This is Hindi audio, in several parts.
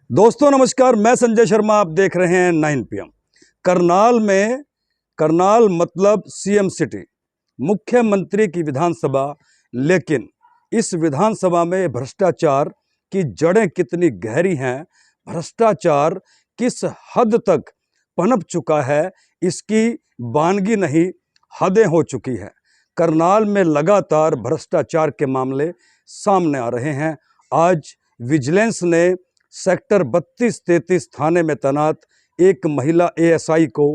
दोस्तों नमस्कार, मैं संजय शर्मा। आप देख रहे हैं 9 PM। करनाल मतलब सीएम सिटी, मुख्यमंत्री की विधानसभा। लेकिन इस विधानसभा में भ्रष्टाचार की जड़ें कितनी गहरी हैं, भ्रष्टाचार किस हद तक पनप चुका है, इसकी बानगी नहीं, हदें हो चुकी हैं। करनाल में लगातार भ्रष्टाचार के मामले सामने आ रहे हैं। आज विजिलेंस ने सेक्टर 32-33 थाने में तैनात एक महिला एएसआई को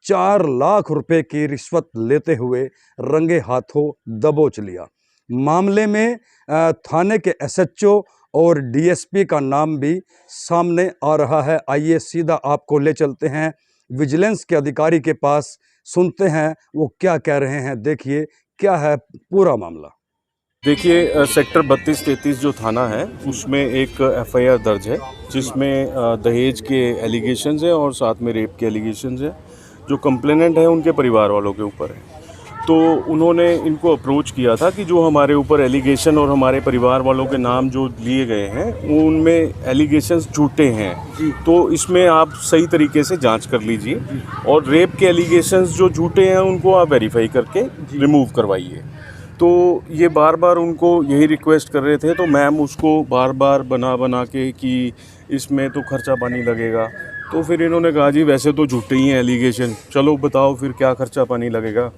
4 लाख रुपए की रिश्वत लेते हुए रंगे हाथों दबोच लिया। मामले में थाने के एसएचओ और डीएसपी का नाम भी सामने आ रहा है। आइए सीधा आपको ले चलते हैं विजिलेंस के अधिकारी के पास, सुनते हैं वो क्या कह रहे हैं। देखिए क्या है पूरा मामला। देखिए, सेक्टर 32-33 जो थाना है उसमें एक एफआईआर दर्ज है जिसमें दहेज के एलिगेशंस हैं और साथ में रेप के एलिगेशंस हैं। जो कंप्लेनेंट है उनके परिवार वालों के ऊपर है। तो उन्होंने इनको अप्रोच किया था कि जो हमारे ऊपर एलिगेशन और हमारे परिवार वालों के नाम जो लिए गए हैं उनमें एलिगेशंस झूठे हैं, तो इसमें आप सही तरीके से जांच कर लीजिए और रेप के एलिगेशंस जो झूठे हैं उनको आप वेरीफाई करके रिमूव करवाइए। तो ये बार बार उनको यही रिक्वेस्ट कर रहे थे, तो मैम उसको बार बार बना के कि इसमें तो खर्चा पानी लगेगा। तो फिर इन्होंने कहा जी वैसे तो झूठे ही हैं एलिगेशन, चलो बताओ फिर क्या खर्चा पानी लगेगा।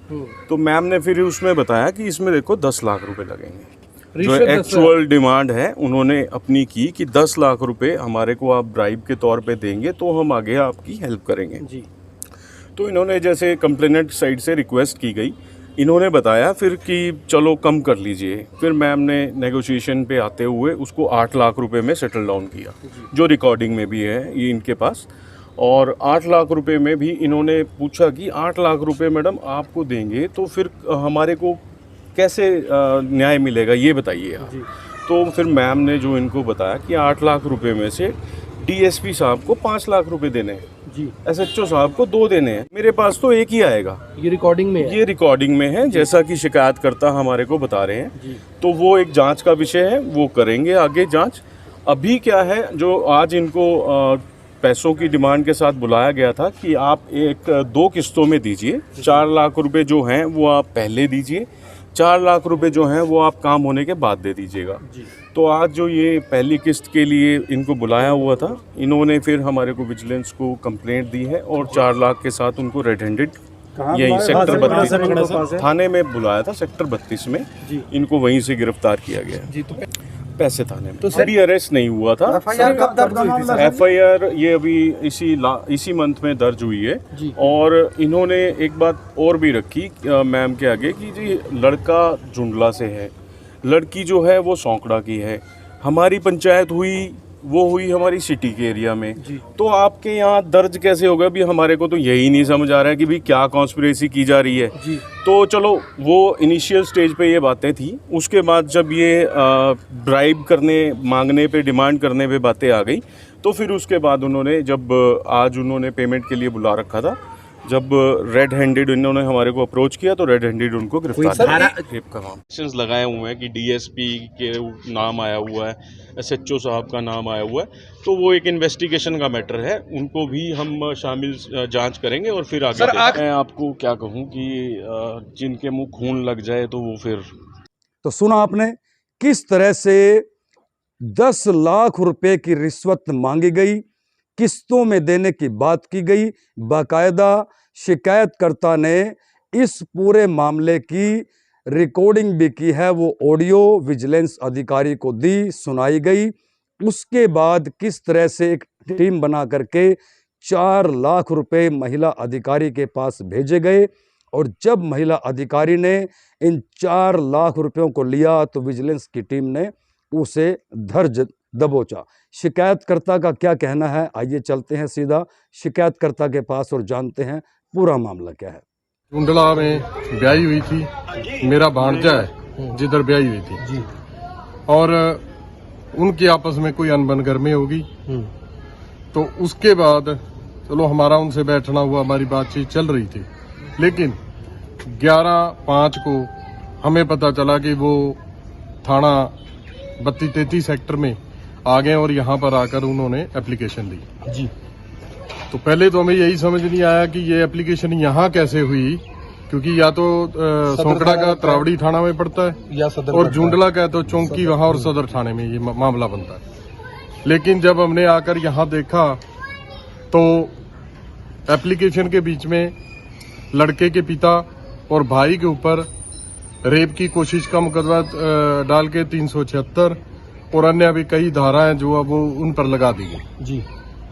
तो मैम ने फिर उसमें बताया कि इसमें देखो 10 लाख रुपए लगेंगे। जो एक्चुअल डिमांड है उन्होंने अपनी की कि 10 लाख रुपए हमारे को आप ब्राइब के तौर पे देंगे तो हम आगे आपकी हेल्प करेंगे जी। तो इन्होंने जैसे कंप्लेनेंट साइड से रिक्वेस्ट की गई, इन्होंने बताया फिर कि चलो कम कर लीजिए। फिर मैम ने नेगोशिएशन पे आते हुए उसको 8 लाख रुपए में सेटल डाउन किया, जो रिकॉर्डिंग में भी है ये इनके पास। और 8 लाख रुपए में भी इन्होंने पूछा कि 8 लाख रुपए मैडम आपको देंगे तो फिर हमारे को कैसे न्याय मिलेगा ये बताइए आप। तो फिर मैम ने जो इनको बताया कि 8 लाख रुपए में से डीएसपी साहब को 5 लाख रुपए देने हैं जी, एसएचओ साहब को 2 देने हैं, मेरे पास तो एक ही आएगा। ये रिकॉर्डिंग में है? ये रिकॉर्डिंग में है, जैसा कि शिकायतकर्ता हमारे को बता रहे हैं जी। तो वो एक जांच का विषय है, वो करेंगे आगे जांच। अभी क्या है, जो आज इनको पैसों की डिमांड के साथ बुलाया गया था कि आप 2 किस्तों में दीजिए। 4 लाख रुपए जो हैं वो आप पहले दीजिए, 4 लाख रुपए जो हैं वो आप काम होने के बाद दे दीजिएगा। तो आज जो ये पहली किस्त के लिए इनको बुलाया हुआ था, इन्होंने फिर हमारे को विजिलेंस को कंप्लेंट दी है और 4 लाख के साथ उनको रेड हैंडेड यही सेक्टर 32 थाने में बुलाया था। सेक्टर 32 में इनको वहीं से गिरफ्तार किया गया जी। तो पैसे थाने में तो अभी अरेस्ट नहीं हुआ था। एफआईआर ये अभी इसी मंथ में दर्ज हुई है। और इन्होंने एक बात और भी रखी मैम के आगे कि जी लड़का जुंडला से है, लड़की जो है वो सौंकड़ा की है। हमारी पंचायत हुई हमारी सिटी के एरिया में, तो आपके यहाँ दर्ज कैसे होगा? भी हमारे को तो यही नहीं समझ आ रहा है कि भी क्या कॉन्स्पिरेसी की जा रही है जी। तो चलो वो इनिशियल स्टेज पे ये बातें थी, उसके बाद जब ये ब्राइब करने मांगने पे डिमांड करने पे बातें आ गई, तो फिर उसके बाद उन्होंने जब आज उन्होंने पेमेंट के लिए बुला रखा था, जब रेड हैंडेड इन्होंने हमारे को अप्रोच किया तो रेड हैंडेड उनको गिरफ्तार लगाए हुए हैं कि डीएसपी के नाम आया हुआ है, एसएचओ साहब का नाम आया हुआ है। तो वो एक इन्वेस्टिगेशन का मैटर है, उनको भी हम शामिल जांच करेंगे और फिर आगे मैं आपको क्या कहूँ कि जिनके मुंह खून लग जाए तो वो फिर। तो सुना आपने किस तरह से 10 लाख रुपए की रिश्वत मांगी गई, किस्तों में देने की बात की गई। बाकायदा शिकायतकर्ता ने इस पूरे मामले की रिकॉर्डिंग भी की है, वो ऑडियो विजिलेंस अधिकारी को दी, सुनाई गई। उसके बाद किस तरह से एक टीम बना करके 4 लाख रुपए महिला अधिकारी के पास भेजे गए, और जब महिला अधिकारी ने इन 4 लाख रुपयों को लिया तो विजिलेंस की टीम ने उसे धर दबोचा। शिकायतकर्ता का क्या कहना है, आइए चलते हैं सीधा शिकायतकर्ता के पास और जानते हैं पूरा मामला क्या है। जुंडला में ब्याही हुई थी, मेरा भांजा है जिधर ब्याही हुई थी जी। और उनकी आपस में कोई अनबन होगी, तो उसके बाद चलो हमारा उनसे बैठना हुआ, हमारी बातचीत चल रही थी। लेकिन 11/5 को हमें पता चला कि वो थाना 32-33 सेक्टर में आ गए और यहाँ पर आकर उन्होंने एप्लीकेशन दी जी। तो पहले तो हमें यही समझ नहीं आया कि ये एप्लीकेशन यहाँ कैसे हुई, क्योंकि या तो सोंकड़ा का त्रावड़ी थाना में पड़ता है या सदर और जुंडला का तो चौंकी वहाँ और सदर थाने में ये मामला बनता है। लेकिन जब हमने आकर यहाँ देखा तो एप्लीकेशन के बीच में लड़के के पिता और भाई के ऊपर रेप की कोशिश का मुकदमा डाल के 376 और अन्य भी कई धाराएं जो अब वो उन पर लगा दी गई जी।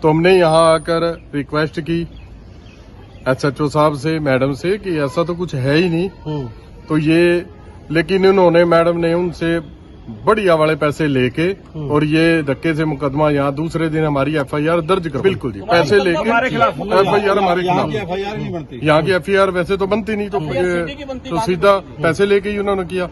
तो हमने यहाँ आकर रिक्वेस्ट की SHO साहब से, मैडम से, कि ऐसा तो कुछ है ही नहीं। तो ये लेकिन उन्होंने, मैडम ने उनसे बढ़िया वाले पैसे लेके और ये धक्के से मुकदमा यहाँ दूसरे दिन हमारी FIR दर्ज कर, बिल्कुल जी, पैसे लेके FIR हमारे खिलाफ, यहाँ की FIR वैसे तो बनती नहीं, तो सीधा पैसे लेके ही उन्होंने किया।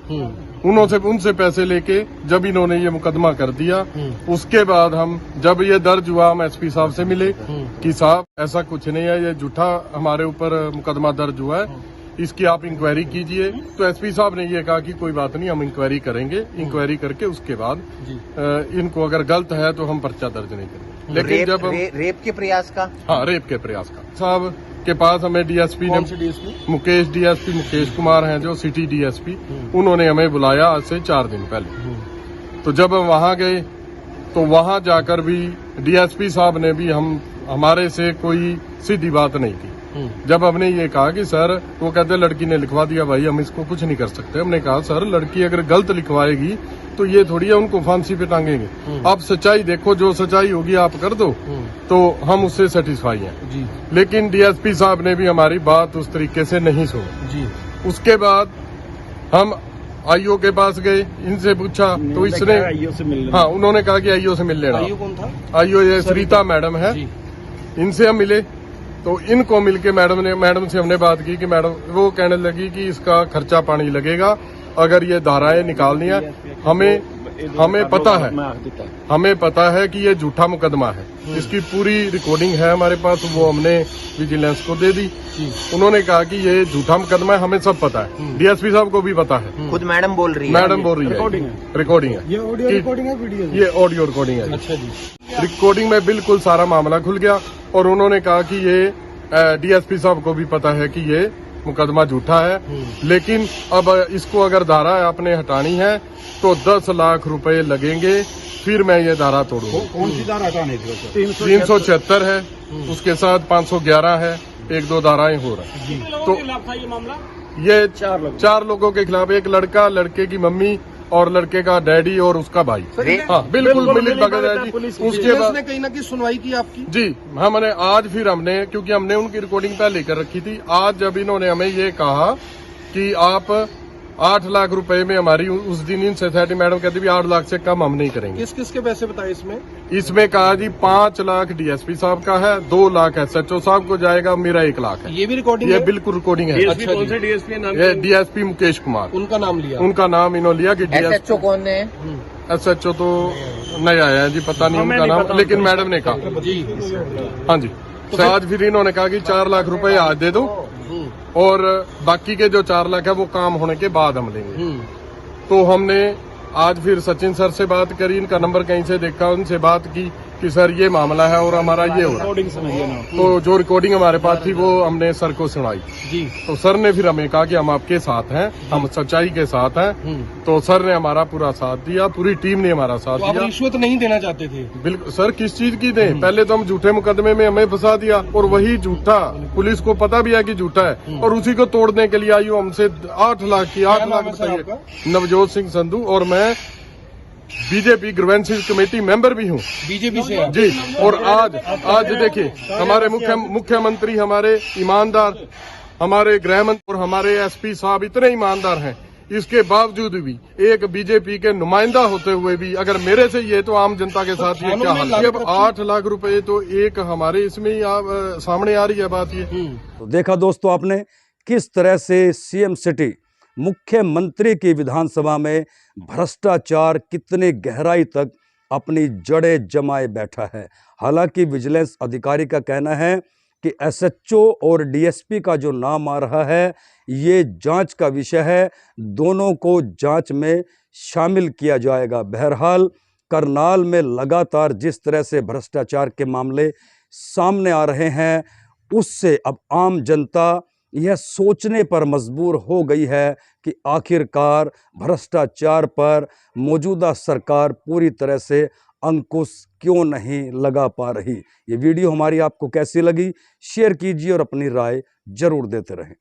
उनसे पैसे लेके जब इन्होंने ये मुकदमा कर दिया, उसके बाद हम जब ये दर्ज हुआ, हम SP साहब से मिले कि साहब ऐसा कुछ नहीं है, ये झूठा हमारे ऊपर मुकदमा दर्ज हुआ है, इसकी आप इंक्वायरी कीजिए। तो SP साहब ने ये कहा कि कोई बात नहीं, हम इंक्वायरी करेंगे, इंक्वायरी करके उसके बाद इनको अगर गलत है तो हम पर्चा दर्ज नहीं करेंगे। लेकिन जब रेप के प्रयास का, हाँ, रेप के प्रयास का, साहब के पास हमें DSP ने, मुकेश DSP मुकेश कुमार हैं जो सिटी DSP, उन्होंने हमें बुलाया आज से 4 दिन पहले। तो जब हम वहाँ गए तो वहाँ जाकर भी DSP साहब ने भी हमारे से कोई सीधी बात नहीं की। जब हमने ये कहा कि सर, वो कहते लड़की ने लिखवा दिया, भाई हम इसको कुछ नहीं कर सकते। हमने कहा सर, लड़की अगर गलत लिखवाएगी तो ये थोड़ी है उनको फांसी पे टांगेंगे, आप सच्चाई देखो, जो सच्चाई होगी आप कर दो, तो हम उससे सेटिस्फाई हैं जी। लेकिन DSP साहब ने भी हमारी बात उस तरीके से नहीं सुनी जी। उसके बाद हम IO के पास गए, इनसे पूछा तो इसने, हाँ, उन्होंने कहा कि IO से मिल लेना। IO कौन था? IO ये सरिता मैडम है, इनसे हम मिले तो इनको मिलके मैडम से हमने बात की कि मैडम, वो कहने लगी कि इसका खर्चा पानी लगेगा, अगर ये धाराएं निकालनी है, हमें पता है कि ये झूठा मुकदमा है, इसकी पूरी रिकॉर्डिंग है हमारे पास, वो हमने विजिलेंस को दे दी। उन्होंने कहा कि ये झूठा मुकदमा है, हमें सब पता है, DSP साहब को भी पता है, खुद मैडम बोल रही है, रिकॉर्डिंग है, ये ऑडियो रिकॉर्डिंग है। अच्छा जी। रिकॉर्डिंग में बिल्कुल सारा मामला खुल गया और उन्होंने कहा कि ये DSP साहब को भी पता है कि ये मुकदमा झूठा है, लेकिन अब इसको अगर धारा आपने हटानी है तो 10 लाख रुपए लगेंगे, फिर मैं ये धारा तोड़ूंगा। कौन सी धारा हटाने थी? 376 है, उसके साथ 511 है, 1-2 धाराएं हो रही हैं। तो ये 4 लोगों के खिलाफ, एक लड़का, लड़के की मम्मी और लड़के का डैडी और उसका भाई, हाँ, बिल्कुल मिलित भगत है जी। उसके बाद कहीं ना कहीं सुनवाई की आपकी जी, हमने आज फिर क्योंकि हमने उनकी रिकॉर्डिंग पहले कर रखी थी, आज जब इन्होंने हमें ये कहा कि आप 8 लाख रुपए में हमारी, उस दिन इन सोसाइटी मैडम कहती भी 8 लाख से कम हम नहीं करेंगे। किसके पैसे बताए इसमें कहा जी 5 लाख DSP साहब का है, 2 लाख SHO साहब को जाएगा, मेरा 1 लाख है। ये भी रिकॉर्डिंग ये है? बिल्कुल रिकॉर्डिंग है। अच्छा, कौन से DSP नाम? ये DSP मुकेश कुमार, उनका नाम लिया, उनका नाम इन्होंने लिया कि SHO कौन है? SHO तो नया आया है जी, पता नहीं उनका नाम, लेकिन मैडम ने कहा जी। हाँ जी। तो आज फिर इन्होंने कहा कि 4 लाख रुपए आज दे दो और बाकी के जो 4 लाख है वो काम होने के बाद हम लेंगे। तो हमने आज फिर सचिन सर से बात करी, इनका नंबर कहीं से देखा, उनसे बात की कि सर ये मामला है और हमारा ये हो रहा है। तो जो रिकॉर्डिंग हमारे पास थी वो हमने सर को सुनाई जी। तो सर ने फिर हमें कहा कि हम आपके साथ हैं, हम सच्चाई के साथ हैं। तो सर ने हमारा पूरा साथ दिया, पूरी टीम ने हमारा साथ तो दिया। रिश्वत नहीं देना चाहते थे? बिल्कुल सर, किस चीज की दें? पहले तो हम झूठे मुकदमे में हमें फंसा दिया और वही झूठा, पुलिस को पता भी है कि झूठा है, और उसी को तोड़ने के लिए आई हमसे 8 लाख बताइए। नवजोत सिंह संधू, और मैं बीजेपी ग्रीवेंसेस कमेटी मेंबर भी हूँ, बीजेपी से जी। और आज देखिए, हमारे मुख्यमंत्री, हमारे ईमानदार, हमारे गृह मंत्री और हमारे SP साहब इतने ईमानदार हैं, इसके बावजूद भी एक बीजेपी के नुमाइंदा होते हुए भी अगर मेरे से ये, तो आम जनता के साथ ये क्या हाल है? अब 8 लाख रुपए तो एक हमारे इसमें ही सामने आ रही है बात ये। तो देखा दोस्तों आपने किस तरह से CM सिटी मुख्यमंत्री की विधानसभा में भ्रष्टाचार कितनी गहराई तक अपनी जड़ें जमाए बैठा है। हालांकि विजिलेंस अधिकारी का कहना है कि SHO और DSP का जो नाम आ रहा है ये जांच का विषय है, दोनों को जांच में शामिल किया जाएगा। बहरहाल करनाल में लगातार जिस तरह से भ्रष्टाचार के मामले सामने आ रहे हैं, उससे अब आम जनता यह सोचने पर मजबूर हो गई है कि आखिरकार भ्रष्टाचार पर मौजूदा सरकार पूरी तरह से अंकुश क्यों नहीं लगा पा रही। ये वीडियो हमारी आपको कैसी लगी, शेयर कीजिए और अपनी राय जरूर देते रहें।